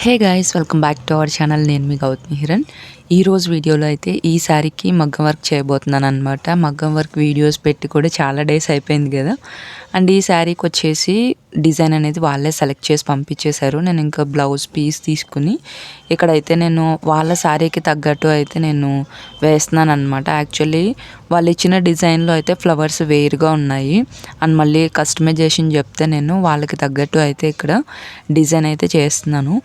Hey guys, welcome back to our channel. నేను మీ గౌతమి హిరణ్. ఈరోజు వీడియోలో అయితే ఈ శారీకి మగ్గం వర్క్ చేయబోతున్నాను అనమాట. మగ్గం వర్క్ వీడియోస్ పెట్టి కూడా చాలా డేస్ అయిపోయింది కదా. అండ్ ఈ శారీకి వచ్చేసి డిజైన్ అనేది వాళ్ళే సెలెక్ట్ చేసి పంపించేశారు. నేను ఇంకా బ్లౌజ్ పీస్ తీసుకుని ఇక్కడైతే నేను వాళ్ళ శారీకి తగ్గట్టు అయితే నేను వేస్తున్నాను అనమాట. యాక్చువల్లీ వాళ్ళు ఇచ్చిన డిజైన్లో అయితే ఫ్లవర్స్ వేరుగా ఉన్నాయి. అండ్ మళ్ళీ కస్టమైజేషన్ చెప్తే నేను వాళ్ళకి తగ్గట్టు అయితే ఇక్కడ డిజైన్ అయితే చేస్తున్నాను.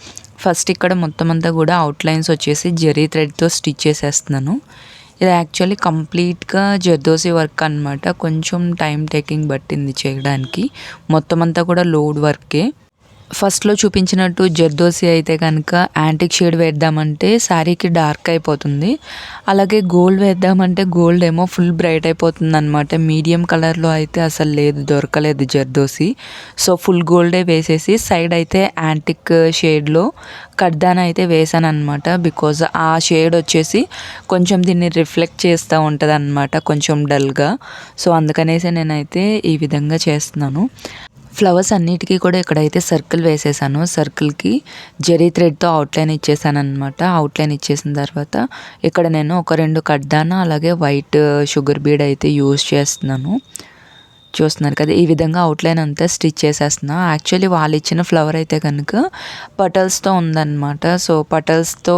ఫస్ట్ ఇక్కడ మొత్తం అంతా కూడా అవుట్లైన్స్ వచ్చేసి జరీ థ్రెడ్తో స్టిచ్ చేసేస్తున్నాను. ఇది యాక్చువల్లీ కంప్లీట్గా జర్దోసి వర్క్ అనమాట. కొంచెం టైం టేకింగ్ పట్టింది చేయడానికి. మొత్తం అంతా కూడా లోడ్ వర్కే. ఫస్ట్లో చూపించినట్టు జర్దోసి అయితే కనుక యాంటిక్ షేడ్ వేద్దామంటే శారీకి డార్క్ అయిపోతుంది. అలాగే గోల్డ్ వేద్దామంటే గోల్డ్ ఏమో ఫుల్ బ్రైట్ అయిపోతుంది అనమాట. మీడియం కలర్లో అయితే అసలు లేదు, దొరకలేదు జర్దోసి. సో ఫుల్ గోల్డే వేసేసి సైడ్ అయితే యాంటిక్ షేడ్లో కడ్దాన అయితే వేసాను అనమాట. బికాజ్ ఆ షేడ్ వచ్చేసి కొంచెం దీన్ని రిఫ్లెక్ట్ చేస్తూ ఉంటుంది అనమాట, కొంచెం డల్గా. సో అందుకనేసి నేనైతే ఈ విధంగా చేస్తున్నాను. ఫ్లవర్స్ అన్నిటికీ కూడా ఇక్కడైతే సర్కిల్ వేసేసాను. సర్కిల్కి జరీ థ్రెడ్తో అవుట్లైన్ ఇచ్చేసాను అనమాట. అవుట్లైన్ ఇచ్చేసిన తర్వాత ఇక్కడ నేను ఒక 2 కడ్దానా అలాగే వైట్ షుగర్ బీడ్ అయితే యూజ్ చేస్తున్నాను. చూస్తున్నారు కదా, ఈ విధంగా అవుట్లైన్ అంతా స్టిచ్ చేసేస్తున్నా. యాక్చువల్లీ వాళ్ళు ఇచ్చిన ఫ్లవర్ అయితే కనుక పటల్స్తో ఉందన్నమాట. సో పటల్స్తో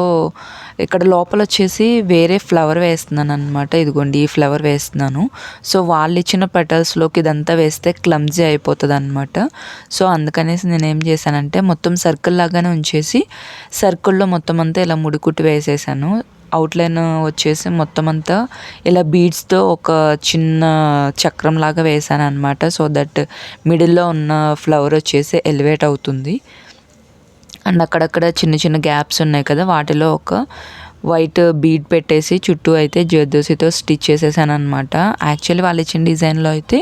ఇక్కడ లోపల వచ్చేసి వేరే ఫ్లవర్ వేస్తున్నాను అనమాట. ఇదిగోండి ఈ ఫ్లవర్ వేస్తున్నాను. సో వాళ్ళు ఇచ్చిన పటల్స్లోకి ఇదంతా వేస్తే క్లమ్జీ అయిపోతుంది అనమాట. సో అందుకనేసి నేను ఏం చేశానంటే మొత్తం సర్కిల్ లాగానే ఉంచేసి సర్కిల్లో మొత్తం అంతా ఇలా ముడికుట్టు వేసేసాను. అవుట్లైన్ వచ్చేసి మొత్తం అంతా ఇలా బీడ్స్తో ఒక చిన్న చక్రం లాగా వేసాను అనమాట. సో దట్ మిడిల్లో ఉన్న ఫ్లవర్ వచ్చేసి ఎలివేట్ అవుతుంది. అండ్ అక్కడక్కడ చిన్న చిన్న గ్యాప్స్ ఉన్నాయి కదా, వాటిలో ఒక వైట్ బీడ్ పెట్టేసి చుట్టూ అయితే జర్దోసితో స్టిచ్ చేసేసాను అనమాట. యాక్చువల్లీ వాళ్ళు ఇచ్చిన డిజైన్లో అయితే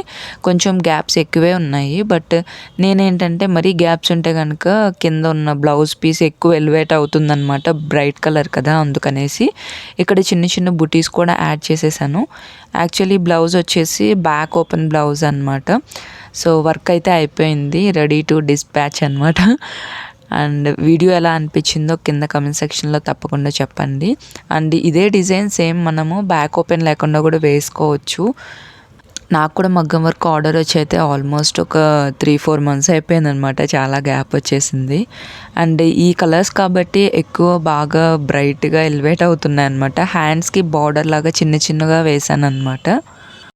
కొంచెం గ్యాప్స్ ఎక్కువే ఉన్నాయి. బట్ నేనేంటంటే మరీ గ్యాప్స్ ఉంటే కనుక కింద ఉన్న బ్లౌజ్ పీస్ ఎక్కువ ఎలివేట్ అవుతుందన్నమాట, బ్రైట్ కలర్ కదా. అందుకనేసి ఇక్కడ చిన్న చిన్న బుటీస్ కూడా యాడ్ చేసేసాను. యాక్చువల్లీ బ్లౌజ్ వచ్చేసి బ్యాక్ ఓపెన్ బ్లౌజ్ అనమాట. సో వర్క్ అయితే అయిపోయింది, రెడీ టు డిస్పాచ్ అనమాట. అండ్ వీడియో ఎలా అనిపించిందో కింద కమెంట్ సెక్షన్లో తప్పకుండా చెప్పండి. అండ్ ఇదే డిజైన్ సేమ్ మనము బ్యాక్ ఓపెన్ లేకుండా కూడా వేసుకోవచ్చు. నాకు కూడా మగ్గం వర్క్ ఆర్డర్ వచ్చి అయితే ఆల్మోస్ట్ ఒక 3-4 months అయిపోయింది అనమాట. చాలా గ్యాప్ వచ్చేసింది. అండ్ ఈ కలర్స్ కాబట్టి ఎక్కువ బాగా బ్రైట్గా ఎలివేట్ అవుతున్నాయి అనమాట. హ్యాండ్స్కి బార్డర్ లాగా చిన్న చిన్నగా వేసాను అనమాట.